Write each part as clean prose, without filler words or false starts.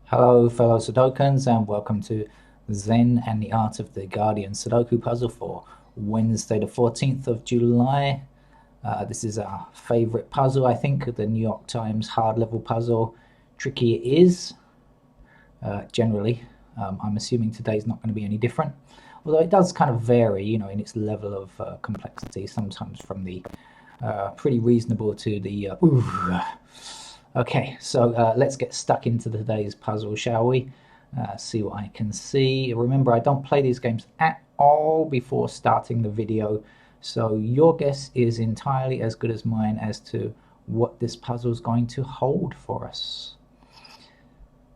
Hello, fellow Sudokans, and welcome to Zen and the Art of the Guardian Sudoku puzzle for Wednesday, the 14th of July. This is our favorite puzzle, I think, the New York Times hard level puzzle. Tricky it is, generally. I'm assuming today's not going to be any different, although it does kind of vary, in its level of complexity, sometimes from the pretty reasonable to the ooh. Okay, so let's get stuck into today's puzzle, shall we? See what I can see. Remember, I don't play these games at all before starting the video, so your guess is entirely as good as mine as to what this puzzle is going to hold for us.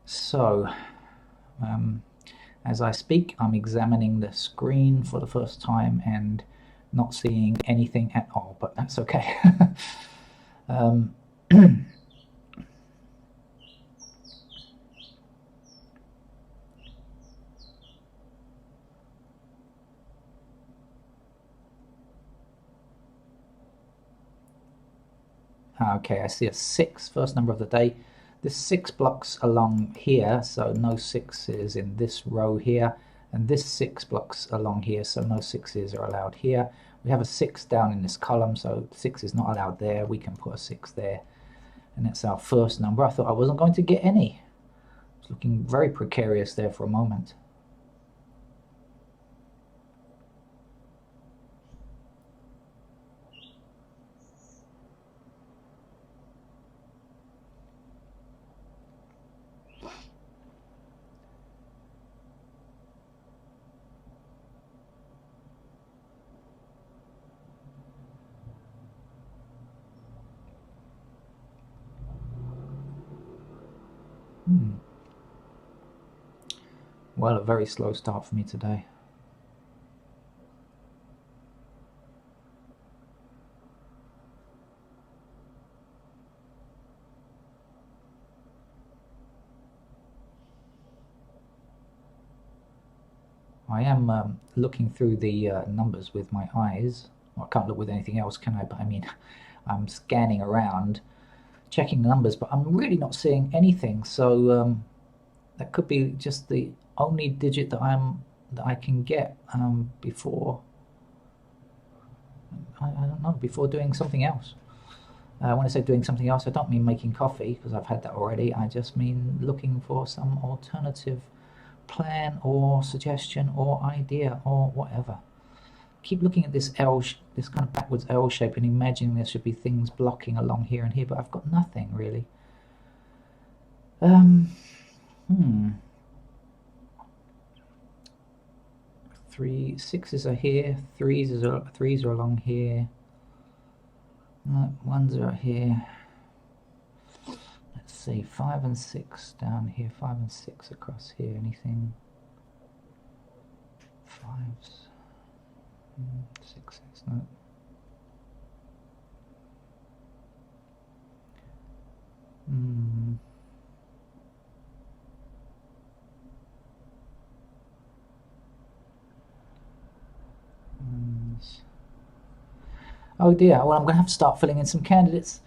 So, as I speak, I'm examining the screen for the first time and not seeing anything at all, but that's okay. Okay, I see a 6, first number of the day. This 6 blocks along here, so no 6s in this row here. And this 6 blocks along here, so no 6s are allowed here. We have a 6 down in this column, so 6 is not allowed there. We can put a 6 there. And that's our first number. I thought I wasn't going to get any. It's looking very precarious there for a moment. Well, a very slow start for me today. I am looking through the numbers with my eyes. Well, I can't look with anything else, can I? But I mean, I'm scanning around, checking the numbers, but I'm really not seeing anything. So that could be just the only digit that I can get before I don't know, before doing something else. When I say doing something else, I don't mean making coffee because I've had that already. I just mean looking for some alternative plan or suggestion or idea or whatever. Keep looking at this this kind of backwards L shape and imagining there should be things blocking along here and here, but I've got nothing really. Three sixes are here, threes are along here. Ones are here. Let's see, 5 and 6 down here, 5 and 6 across here. Anything? 5s, 6s, no. Oh dear, well I'm going to have to start filling in some candidates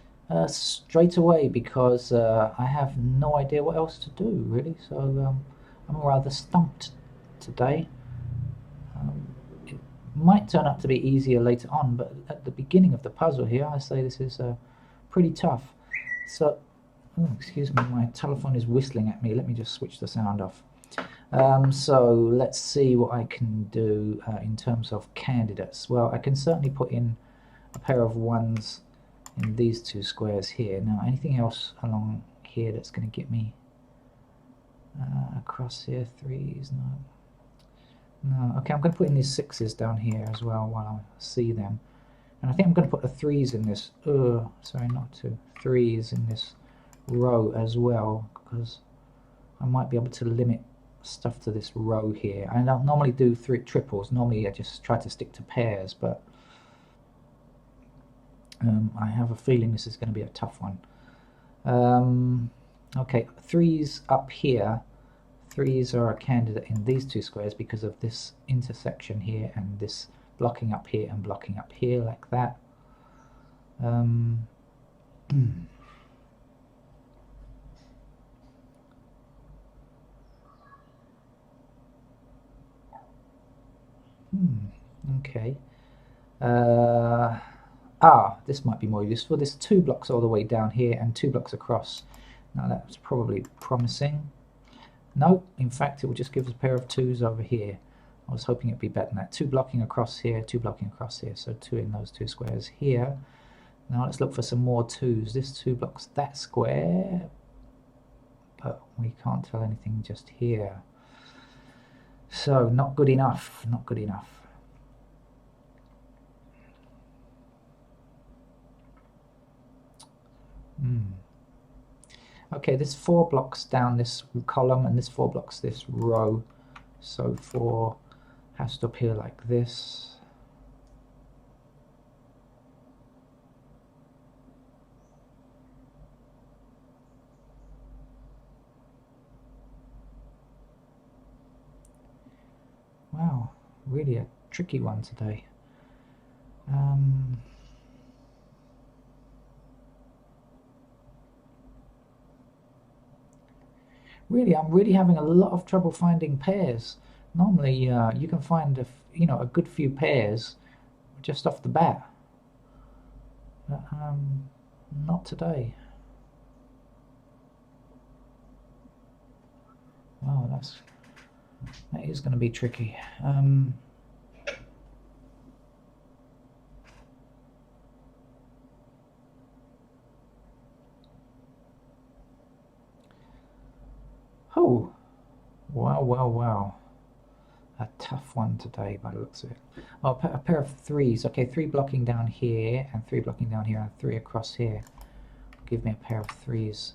straight away because I have no idea what else to do really, so I'm rather stumped today. It might turn out to be easier later on, but at the beginning of the puzzle here I say this is pretty tough. So, oh, excuse me, my telephone is whistling at me. Let me just switch the sound off. So let's see what I can do in terms of candidates. Well, I can certainly put in a pair of 1s in these 2 squares here. Now, anything else along here that's going to get me across here? 3s? No. Okay, I'm going to put in these 6s down here as well while I see them. And I think I'm going to put the 3s in this, sorry, not 2, 3s in this row as well, because I might be able to limit stuff to this row here. I don't normally do triples, normally I just try to stick to pairs, but I have a feeling this is going to be a tough one. Okay, 3s up here. 3s are a candidate in these 2 squares because of this intersection here and this blocking up here and blocking up here like that. Okay. This might be more useful. There's 2 blocks all the way down here and 2 blocks across. Now that's probably promising. No, in fact it will just give us a pair of 2s over here. I was hoping it'd be better than that. 2 blocking across here, 2 blocking across here, so 2 in those 2 squares here. Now let's look for some more 2s. This 2 blocks that square, but we can't tell anything just here. So not good enough, not good enough. Okay, there's 4 blocks down this column and this 4 blocks this row. So 4 has to appear like this. Wow, really a tricky one today. Really, I'm really having a lot of trouble finding pairs. Normally, you can find a good few pairs just off the bat, but not today. Wow, that is going to be tricky. Oh, wow. A tough one today by the looks of it. Oh, a pair of 3s. Okay, 3 blocking down here and 3 blocking down here and 3 across here. Give me a pair of 3s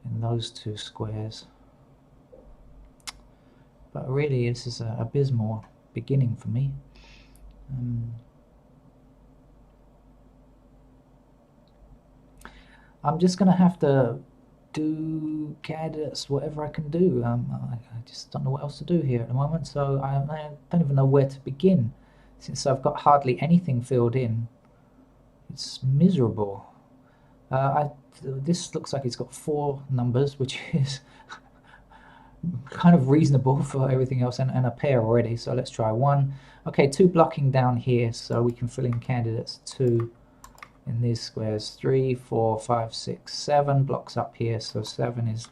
in those 2 squares. But really, this is an abysmal beginning for me. I'm just going to have to do candidates whatever I can do. I just don't know what else to do here at the moment, so I don't even know where to begin, since I've got hardly anything filled in. It's miserable. This looks like it's got 4 numbers, which is kind of reasonable for everything else, and a pair already, so let's try 1. Okay, 2 blocking down here, so we can fill in candidates 2 in these squares. 3, 4, 5, 6, 7 blocks up here, so 7 is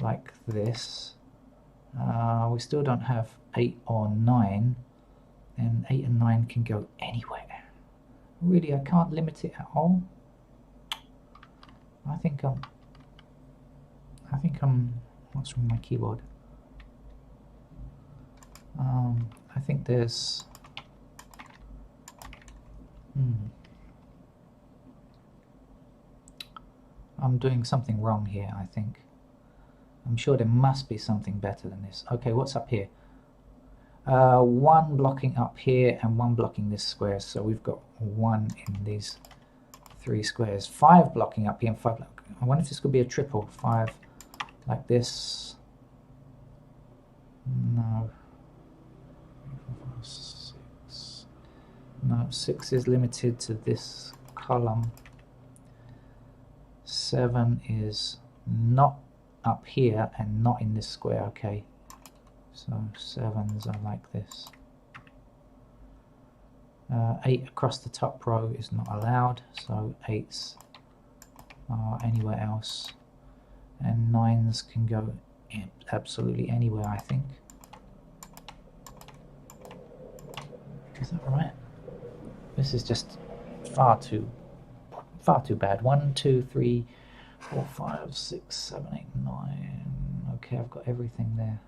like this. We still don't have 8 or 9, and 8 and 9 can go anywhere. Really, I can't limit it at all. I think I'm what's wrong with my keyboard? I think there's I'm doing something wrong here, I think. I'm sure there must be something better than this. Okay, what's up here? 1 blocking up here and 1 blocking this square, so we've got 1 in these 3 squares. 5 blocking up here and 5 blocking. I wonder if this could be a triple. 5 like this. No. 6. No, 6 is limited to this column. 7 is not up here and not in this square. Okay, so 7s are like this. 8 across the top row is not allowed, so 8s are anywhere else, and 9s can go absolutely anywhere, I think. Is that right? This is just far too bad. 1, 2, 3, 4, 5, 6, 7, 8, 9. Okay, I've got everything there.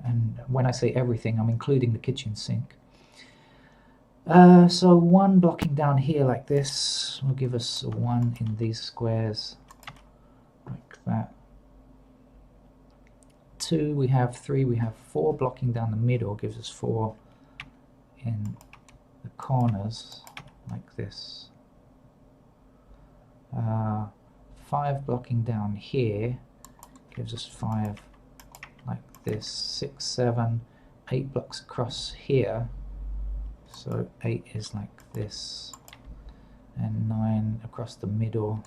And when I say everything, I'm including the kitchen sink. So 1 blocking down here like this will give us 1 in these squares, like that. 2, we have 3, we have 4 blocking down the middle, gives us 4 in the corners, like this. 5 blocking down here gives us 5 like this. 6, 7, 8 blocks across here, so 8 is like this, and 9 across the middle.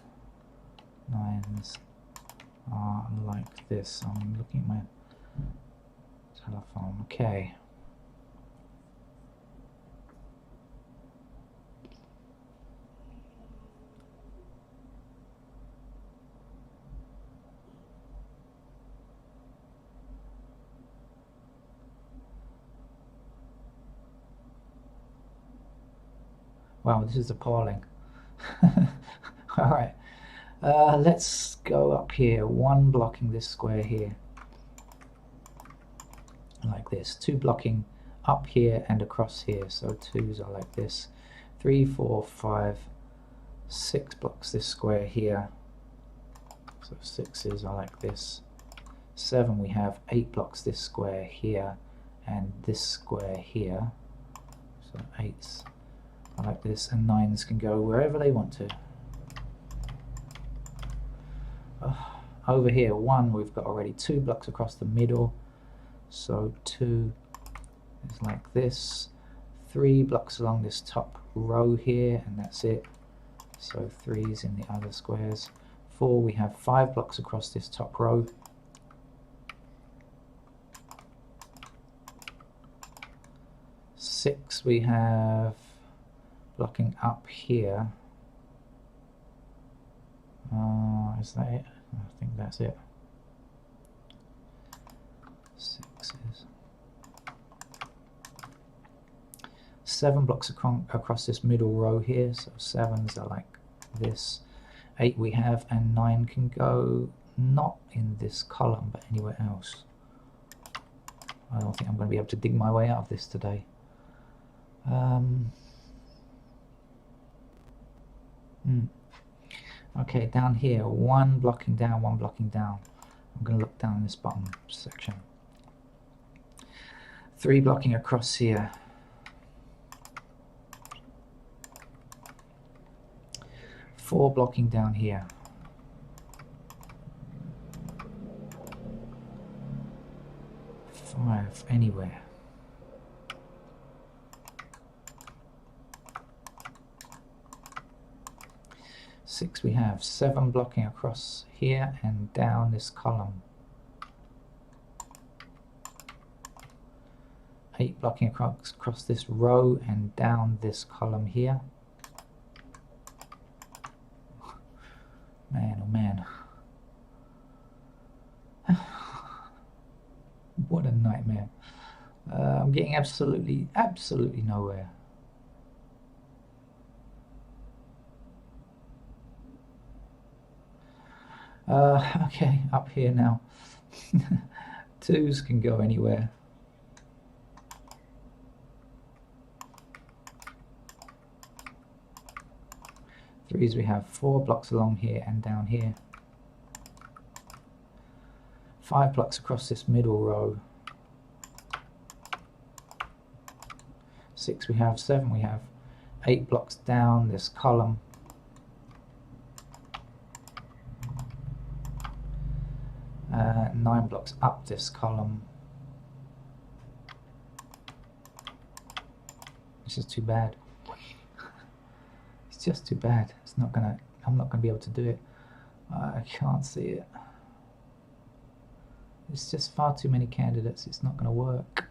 9s are like this. I'm looking at my telephone. Okay. Wow, this is appalling. All right, let's go up here. 1 blocking this square here, like this. 2 blocking up here and across here. So 2s are like this. 3, 4, 5, 6 blocks this square here. So 6s are like this. 7, we have 8 blocks this square here and this square here. So 8s are like this, and 9s can go wherever they want to. Over here, 1, we've got already 2 blocks across the middle. So 2 is like this. 3 blocks along this top row here, and that's it. So 3's in the other squares. 4, we have 5 blocks across this top row. 6, we have blocking up here. Is that it? I think that's it. 6s. 7 blocks across this middle row here, so 7s are like this. 8 we have, and 9 can go not in this column but anywhere else. I don't think I'm going to be able to dig my way out of this today. Okay, down here, 1 blocking down, 1 blocking down. I'm going to look down in this bottom section. 3 blocking across here. 4 blocking down here. 5 anywhere. 6 we have 7 blocking across here and down this column. 8 blocking across this row and down this column here. Man, oh man. What a nightmare. I'm getting absolutely nowhere. Okay, up here now. 2s can go anywhere. Threes we have 4 blocks along here and down here. 5 blocks across this middle row. 6 we have, 7 we have, 8 blocks down this column. Nine blocks up this column. This is too bad. It's just too bad. It's not gonna. I'm not gonna be able to do it. I can't see it. It's just far too many candidates. It's not gonna work.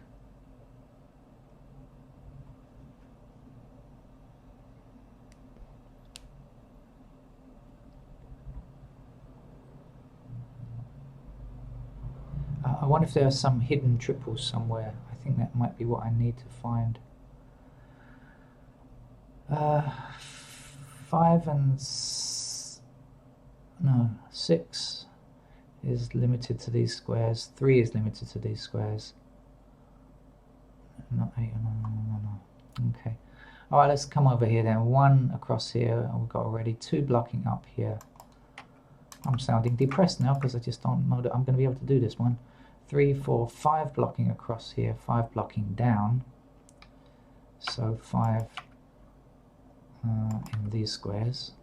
I wonder if there are some hidden triples somewhere. I think that might be what I need to find. 5 and 6 is limited to these squares. 3 is limited to these squares. Not 8. No. Okay. All right, let's come over here then. 1 across here. We've got already 2 blocking up here. I'm sounding depressed now because I just don't know that I'm going to be able to do this one. 3, 4, 5 blocking across here, 5 blocking down. So 5 in these squares.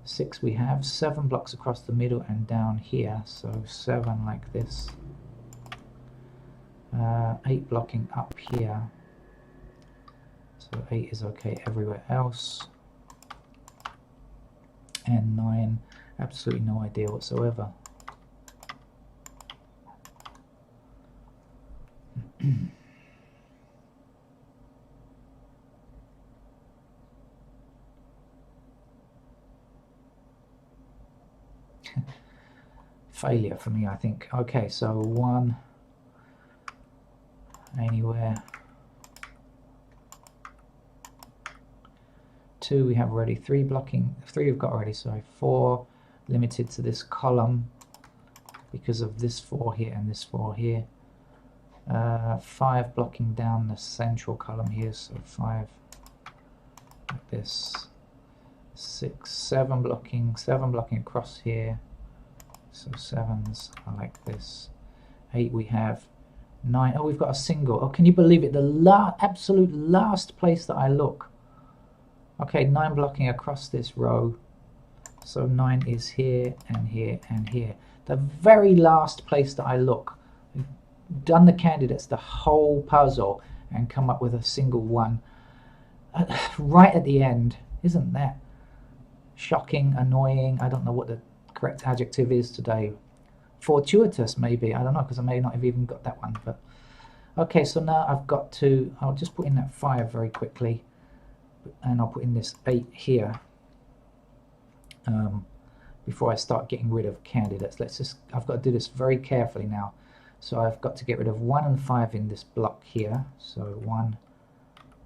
6 we have, 7 blocks across the middle and down here, so 7 like this. 8 blocking up here, so 8 is okay everywhere else. And 9, absolutely no idea whatsoever. Failure for me, I think. Okay, so 1 anywhere. 2 we have already, 3 blocking, 3 we've got already, sorry, 4 limited to this column because of this 4 here and this 4 here. 5 blocking down the central column here, so 5 like this. 6, 7 blocking across here, so 7s are like this. 8 we have. 9, oh, we've got a single. Oh, can you believe it? The absolute last place that I look. Okay, 9 blocking across this row, so 9 is here and here and here. The very last place that I look. We've done the candidates, the whole puzzle, and come up with a single one right at the end. Isn't that shocking, annoying? I don't know what the correct adjective is today. Fortuitous, maybe. I don't know, because I may not have even got that one. But okay, so now I've got to, I'll just put in that 5 very quickly, and I'll put in this 8 here before I start getting rid of candidates. I've got to do this very carefully now. So I've got to get rid of 1 and 5 in this block here. So 1,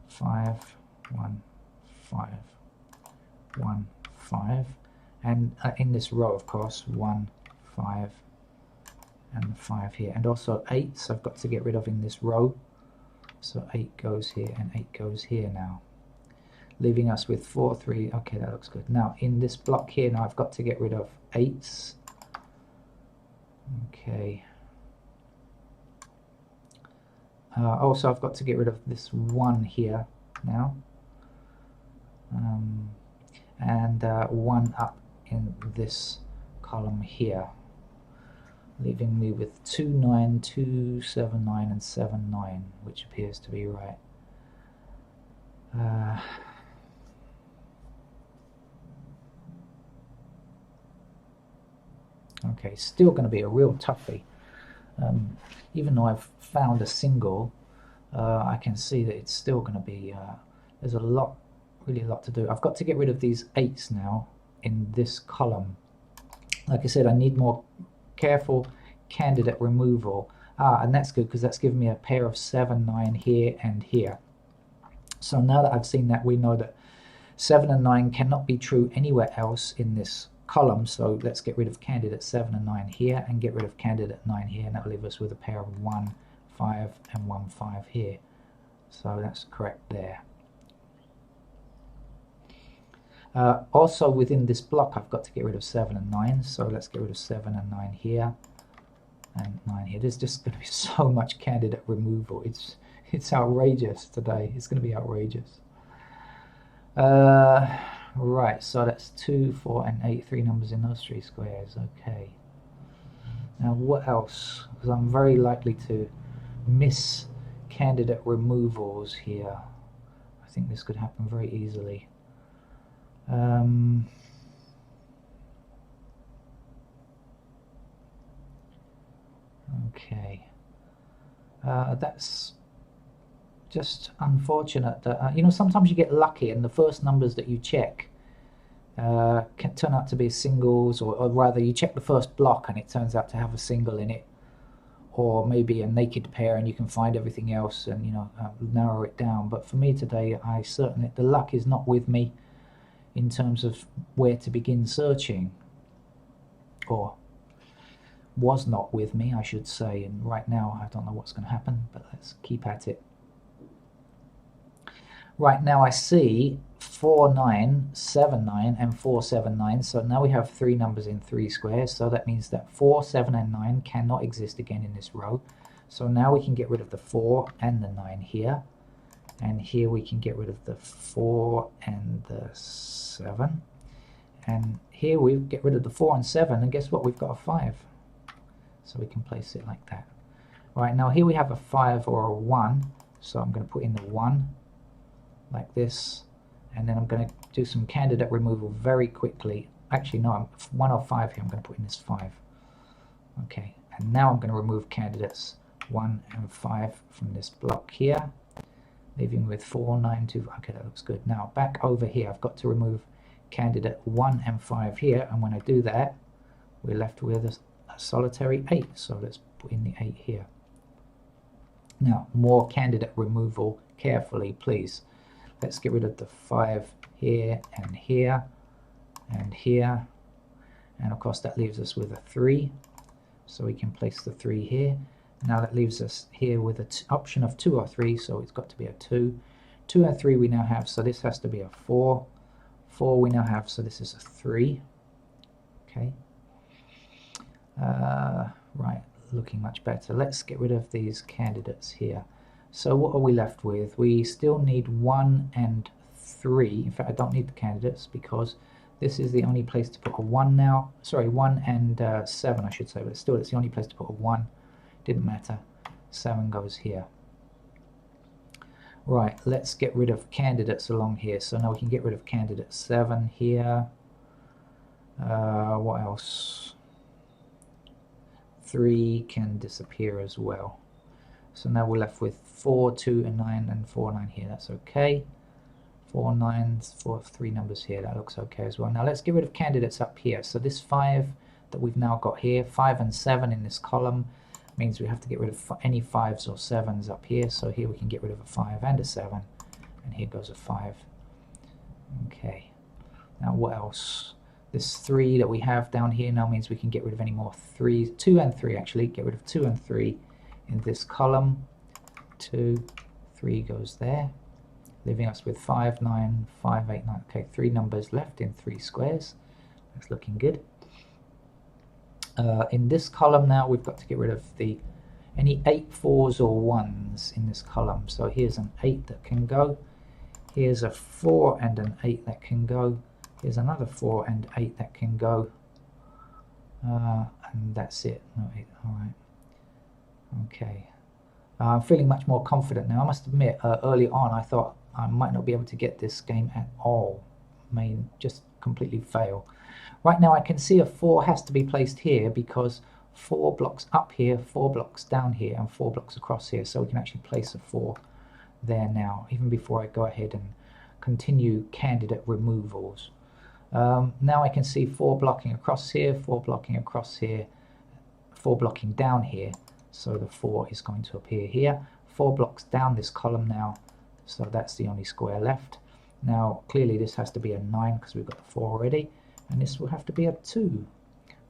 5, 1, 5, 1, 5, and in this row, of course, 1, 5, and 5 here, and also 8, so I've got to get rid of in this row. So 8 goes here and 8 goes here now, leaving us with 4, 3. Okay, that looks good. Now in this block here, now I've got to get rid of 8s. Okay. Also, I've got to get rid of this 1 here now, and 1 up in this column here, leaving me with 2, 9, 2, 7, 9, and 7, 9, which appears to be right. Okay, still going to be a real toughie. Even though I've found a single, I can see that it's still going to be, there's a lot, really a lot to do. I've got to get rid of these 8s now in this column. Like I said, I need more careful candidate removal. And that's good, because that's given me a pair of 7, 9 here and here. So now that I've seen that, we know that 7 and 9 cannot be true anywhere else in this column. So let's get rid of candidate 7 and 9 here and get rid of candidate 9 here, and that'll leave us with a pair of 1, 5 and 1, 5 here. So that's correct there. Also within this block, I've got to get rid of 7 and 9, so let's get rid of 7 and 9 here and 9 here. There's just going to be so much candidate removal. It's outrageous today. It's going to be outrageous. Right, so that's 2, 4 and 8, 3 numbers in those 3 squares. Okay. Now what else? Because I'm very likely to miss candidate removals here. I think this could happen very easily. Okay. That's just unfortunate that, you know, sometimes you get lucky and the first numbers that you check can turn out to be singles, or rather you check the first block and it turns out to have a single in it, or maybe a naked pair and you can find everything else and, you know, narrow it down. But for me today, the luck is not with me in terms of where to begin searching, or was not with me, I should say, and right now I don't know what's going to happen, but let's keep at it. Right now I see 4, 9, 7, 9 and 4, 7, 9, so now we have 3 numbers in 3 squares, so that means that 4, 7 and 9 cannot exist again in this row. So now we can get rid of the 4 and the 9 here, and here we can get rid of the 4 and the 7, and here we get rid of the 4 and 7, and guess what, we've got a 5. So we can place it like that. Right, now here we have a 5 or a 1, so I'm going to put in the 1 like this, and then I'm going to do some candidate removal very quickly. Actually no, I'm 1 or 5 here, I'm going to put in this 5. Okay, and now I'm going to remove candidates 1 and 5 from this block here, leaving with 4, 9, 2, okay, that looks good. Now back over here, I've got to remove candidate 1 and 5 here, and when I do that, we're left with a solitary 8, so let's put in the 8 here. Now more candidate removal carefully, please. Let's get rid of the 5 here, and here, and here, and of course that leaves us with a 3, so we can place the 3 here. Now that leaves us here with an option of 2 or 3, so it's got to be a 2. 2 and 3 we now have, so this has to be a 4. 4 we now have, so this is a 3. Okay. Right, looking much better. Let's get rid of these candidates here. So what are we left with? We still need 1 and 3. In fact, I don't need the candidates because this is the only place to put a 1 now. Sorry, 1 and 7 I should say, but still it's the only place to put a 1. Didn't matter. 7 goes here. Right, let's get rid of candidates along here. So now we can get rid of candidate 7 here. What else? 3 can disappear as well. So now we're left with 4, 2, and 9, and 4, 9 here. That's okay. 4 9s, 4 3 numbers here. That looks okay as well. Now let's get rid of candidates up here. So this 5 that we've now got here, 5 and 7 in this column, means we have to get rid of any 5s or 7s up here. So here we can get rid of a 5 and a 7, and here goes a 5. Okay. Now what else? This 3 that we have down here now means we can get rid of any more 3s, 2 and 3 actually. Get rid of 2 and 3 in this column. 2, 3 goes there, leaving us with 5, 9, 5, 8, 9. Okay, 3 numbers left in 3 squares. That's looking good. In this column now we've got to get rid of any 8 4s or 1s in this column. So here's an 8 that can go. Here's a 4 and an 8 that can go. Here's another 4 and 8 that can go. And that's it. No 8. Alright. Okay. I'm feeling much more confident now. I must admit, early on I thought I might not be able to get this game at all. May just completely fail. Right now I can see a 4 has to be placed here because 4 blocks up here, 4 blocks down here, and 4 blocks across here. So we can actually place a 4 there now, even before I go ahead and continue candidate removals. Now I can see 4 blocking across here, 4 blocking across here, 4 blocking down here. So the 4 is going to appear here. 4 blocks down this column now, so that's the only square left. Now clearly this has to be a 9 because we've got the 4 already, and this will have to be a 2.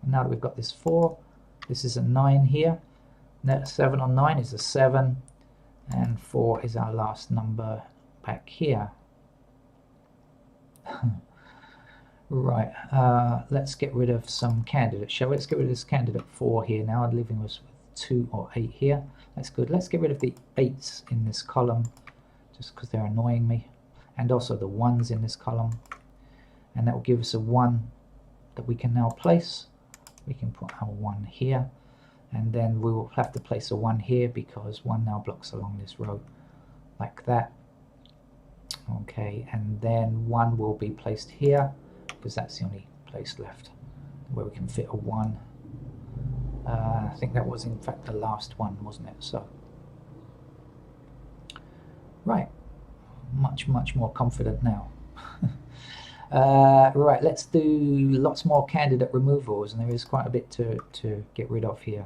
And now that we've got this 4, this is a 9 here. That 7 on 9 is a 7, and 4 is our last number back here. Right, let's get rid of some candidates, shall we? Let's get rid of this candidate 4 here now, leaving us with 2 or 8 here. That's good. Let's get rid of the 8s in this column, just because they're annoying me, and also the 1s in this column. And that will give us a 1 that we can now place. We can put our 1 here, and then we will have to place a 1 here because 1 now blocks along this row like that. Okay, and then 1 will be placed here because that's the only place left where we can fit a 1. I think that was in fact the last one, wasn't it? So right, much more confident now. Right, let's do lots more candidate removals, and there is quite a bit to get rid of here.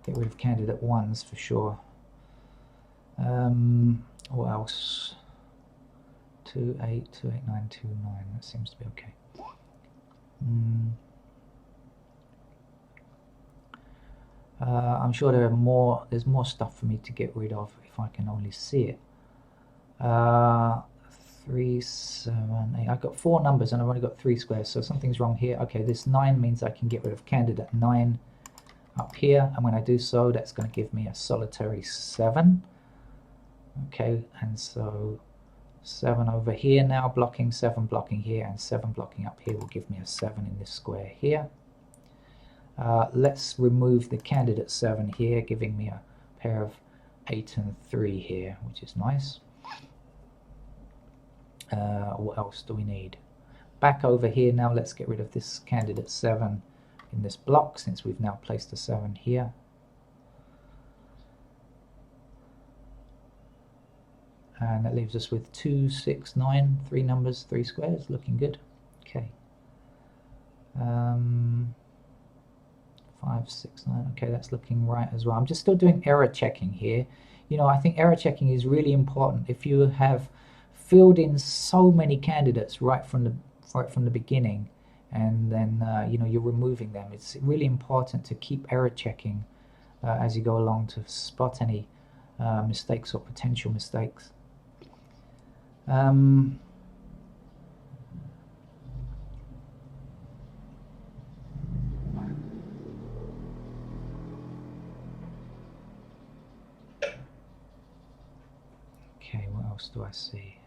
Get rid of candidate 1s for sure. What else? 2, 8, 2, 8, 9, 2, 9. That seems to be okay. I'm sure there's more stuff for me to get rid of if I can only see it. 3, 7, 8. I've got 4 numbers and I've only got 3 squares, so something's wrong here. Okay, this 9 means I can get rid of candidate 9 up here, and when I do so, that's going to give me a solitary 7. Okay, and so 7 over here now, blocking 7, blocking here, and 7 blocking up here will give me a 7 in this square here. Let's remove the candidate 7 here, giving me a pair of 8 and 3 here, which is nice. What else do we need? Back over here now, let's get rid of this candidate 7 in this block, since we've now placed a 7 here. And that leaves us with 2, 6, 9, 3 numbers, 3 squares, looking good. Okay. 5, 6, 9. Okay, that's looking right as well. I'm just still doing error checking here. You know, I think error checking is really important. If you have filled in so many candidates right from the beginning, and then you know, you're removing them. It's really important to keep error checking as you go along to spot any mistakes or potential mistakes. Okay, what else do I see?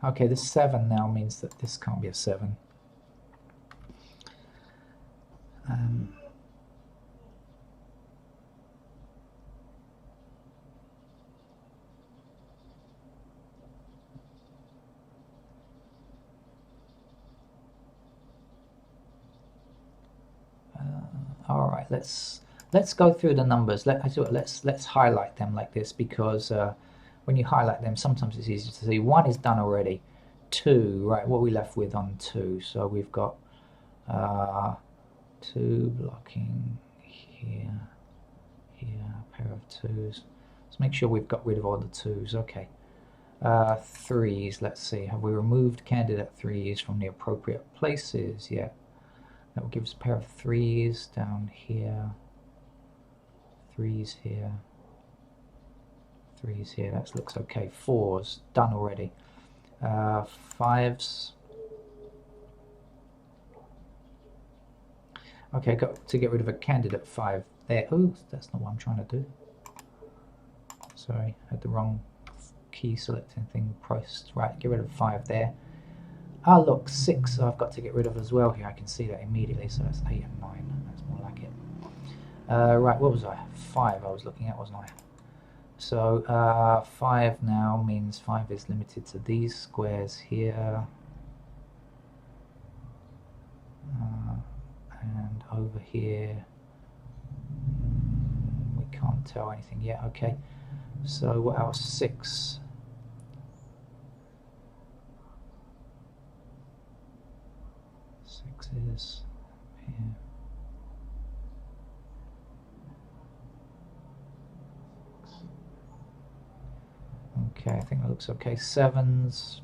Okay, the 7 now means that this can't be a 7. All right, let's go through the numbers. Let's highlight them like this, because when you highlight them, sometimes it's easy to see. 1 is done already. 2, right? What are we left with on 2? So we've got 2 blocking here, a pair of 2s. Let's make sure we've got rid of all the 2s. Okay. 3s. Let's see. Have we removed candidate 3s from the appropriate places? Yeah. That will give us a pair of 3s down here, 3s here, 3s here. That looks okay. 4s done already. 5s. Okay, got to get rid of a candidate 5 there. Oh, that's not what I'm trying to do. Sorry, had the wrong key selecting thing pressed. Right, get rid of 5 there. Ah, look, 6 I've got to get rid of as well here. I can see that immediately, so that's 8 and 9. That's more like it. Right, what was I? 5 I was looking at, wasn't I? So 5 now means 5 is limited to these squares here. And over here, we can't tell anything yet. Okay, so what else? 6. 6 is here. Okay, I think that looks okay. 7s.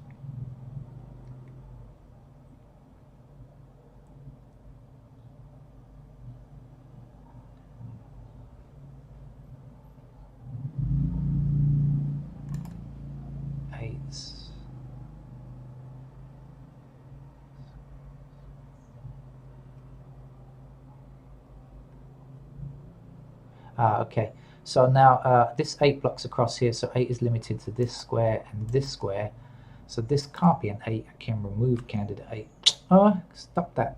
Okay, so now this 8 blocks across here, so 8 is limited to this square and this square, so this can't be an 8. I can remove candidate 8. Oh, stop that.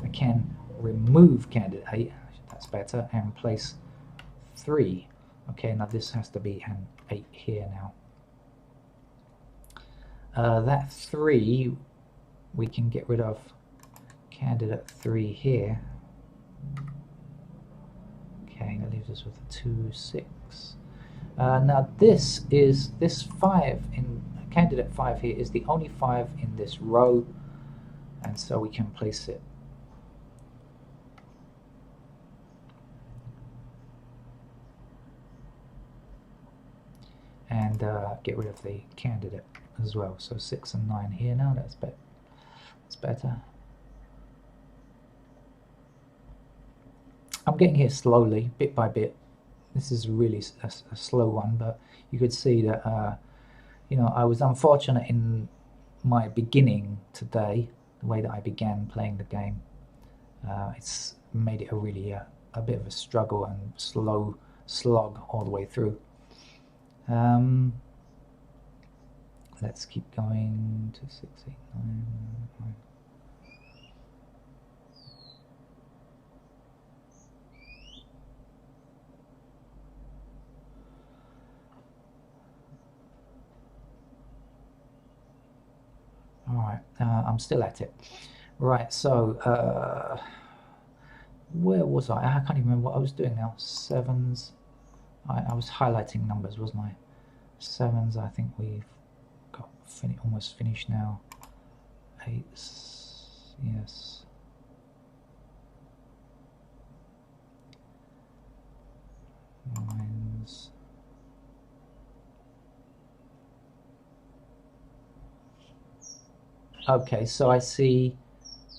I can remove candidate 8, that's better, and place 3. Okay, now this has to be an 8 here now. That 3, we can get rid of candidate 3 here. Okay, that leaves us with a 2, 6. Now this 5 in candidate 5 here is the only 5 in this row, and so we can place it. And get rid of the candidate as well. So 6 and 9 here now. That's better. I'm getting here slowly, bit by bit. This is really a slow one, but you could see that you know, I was unfortunate in my beginning today, the way that I began playing the game. It's made it a really a bit of a struggle and slow slog all the way through. Let's keep going to 6, 8, 9, 9. Alright, I'm still at it. Right, so where was I? I can't even remember what I was doing now. 7s. I was highlighting numbers, wasn't I? 7s, I think we've got almost finished now. 8s, yes. 9s. Okay, so I see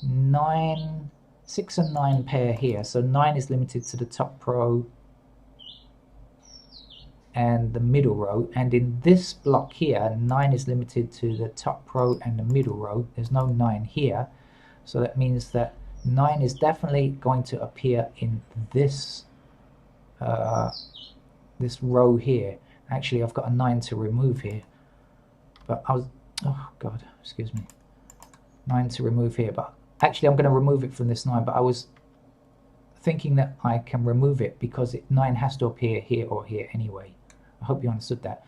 9, 6 and 9 pair here. So 9 is limited to the top row and the middle row. And in this block here, 9 is limited to the top row and the middle row. There's no 9 here. So that means that 9 is definitely going to appear in this this row here. Actually, I've got a 9 to remove here. But I was, oh God, excuse me. 9 to remove here, but actually I'm going to remove it from this 9, but I was thinking that I can remove it because 9 has to appear here or here anyway. I hope you understood that.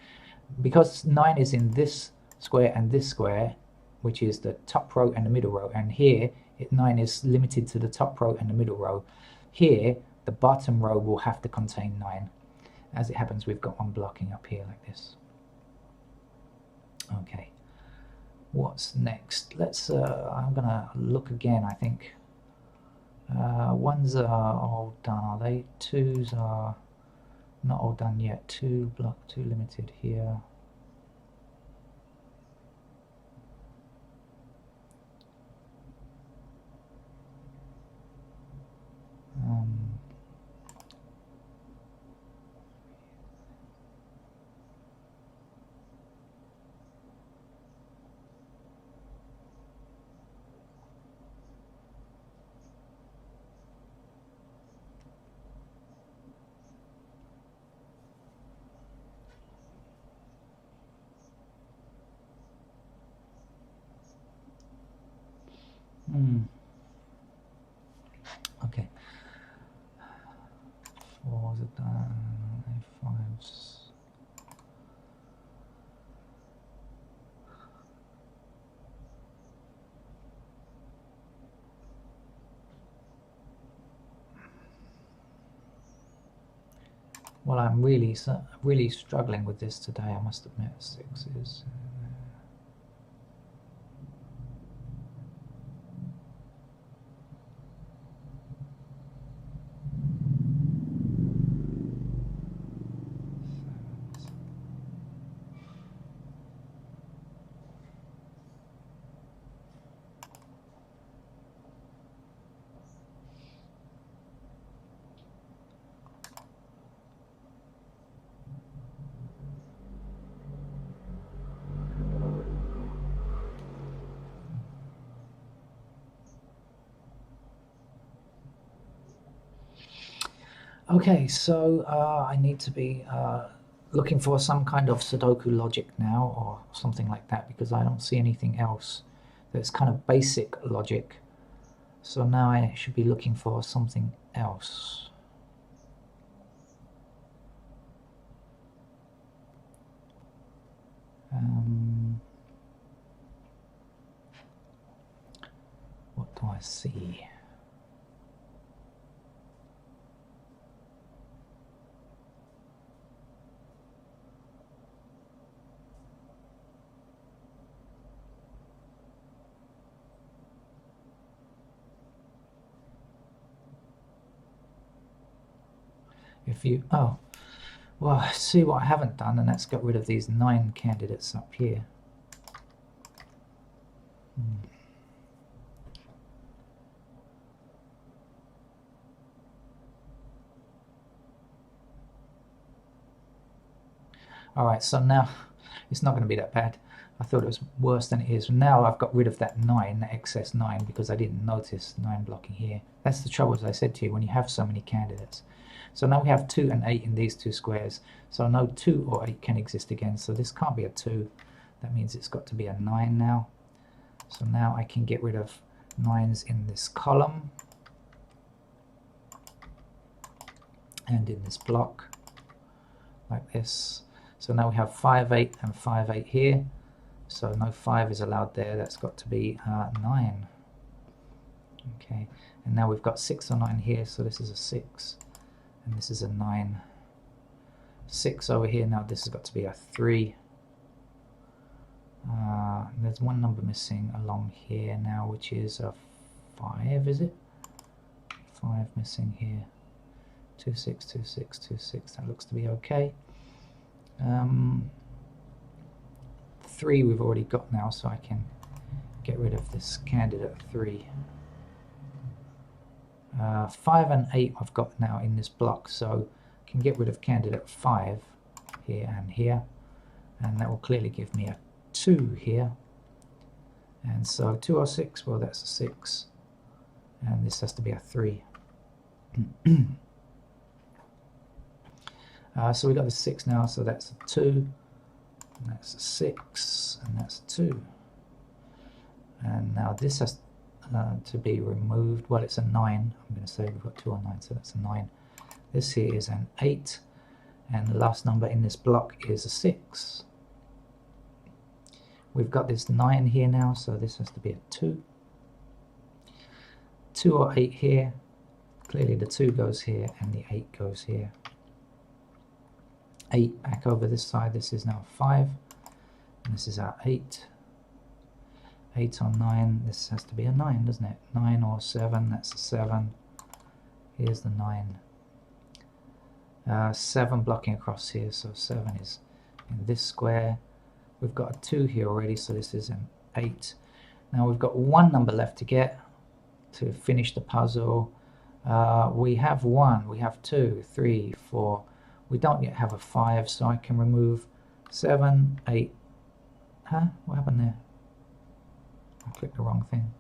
Because 9 is in this square and this square, which is the top row and the middle row, and here 9 is limited to the top row and the middle row. Here, the bottom row will have to contain 9. As it happens, we've got one blocking up here like this. Okay. What's next? Let's, I'm gonna look again, I think. Ones are all done, are they? Twos are not all done yet. 2 limited here. Okay. 4s are done. A5s. Well, I'm really struggling with this today, I must admit. 6s. Okay, so I need to be looking for some kind of Sudoku logic now or something like that because I don't see anything else that's kind of basic logic. So now I should be looking for something else. What do I see? If you, oh, well, see what I haven't done, and that's got rid of these 9 candidates up here. Alright, so now it's not going to be that bad. I thought it was worse than it is. Now I've got rid of that 9, that excess 9, because I didn't notice 9 blocking here. That's the trouble, as I said to you, when you have so many candidates. So now we have 2 and 8 in these two squares. So no 2 or 8 can exist again. So this can't be a 2. That means it's got to be a 9 now. So now I can get rid of 9s in this column and in this block like this. So now we have 5, 8 and 5, 8 here. So no 5 is allowed there. That's got to be 9. Okay, and now we've got 6 or 9 here. So this is a 6 and this is a 9. 6 over here. Now this has got to be a 3. There's one number missing along here now, which is a 5, is it? 5 missing here. 2, 6, 2, 6, 2, 6. That looks to be okay. 3 we've already got now, so I can get rid of this candidate 3. 5 and 8 I've got now in this block, so I can get rid of candidate 5 here and here, and that will clearly give me a 2 here. And so 2 or 6, well, that's a 6, and this has to be a 3. So we got a 6 now, so that's a 2, and that's a 6, and that's a 2. And now this has to be removed. Well, it's a 9. I'm going to say we've got 2 or 9, so that's a 9. This here is an 8, and the last number in this block is a 6. We've got this 9 here now, so this has to be a 2. 2 or 8 here. Clearly the 2 goes here and the 8 goes here. 8 back over this side. This is now 5. And this is our 8. 8 on 9. This has to be a 9, doesn't it? 9 or 7. That's a 7. Here's the 9. 7 blocking across here. So 7 is in this square. We've got a 2 here already, so this is an 8. Now we've got one number left to get to finish the puzzle. We have 1, we have 2, 3, 4. We don't yet have a 5, so I can remove 7, 8. Huh? What happened there? I clicked the wrong thing.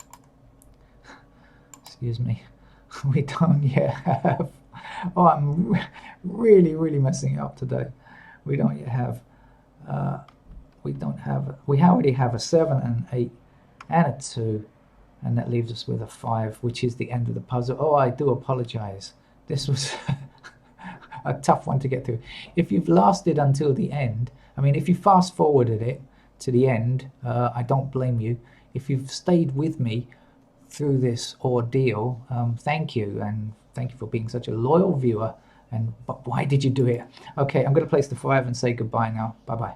Excuse me. We don't yet have... Oh, I'm really messing it up today. We don't yet have... We already have a 7 and 8 and a 2, and that leaves us with a 5, which is the end of the puzzle. Oh, I do apologize. This was a tough one to get through. If you've lasted until the end, I mean, if you fast forwarded it to the end, I don't blame you. If you've stayed with me through this ordeal, thank you, and thank you for being such a loyal viewer. But why did you do it? Okay, I'm going to place the 5 and say goodbye now. Bye-bye.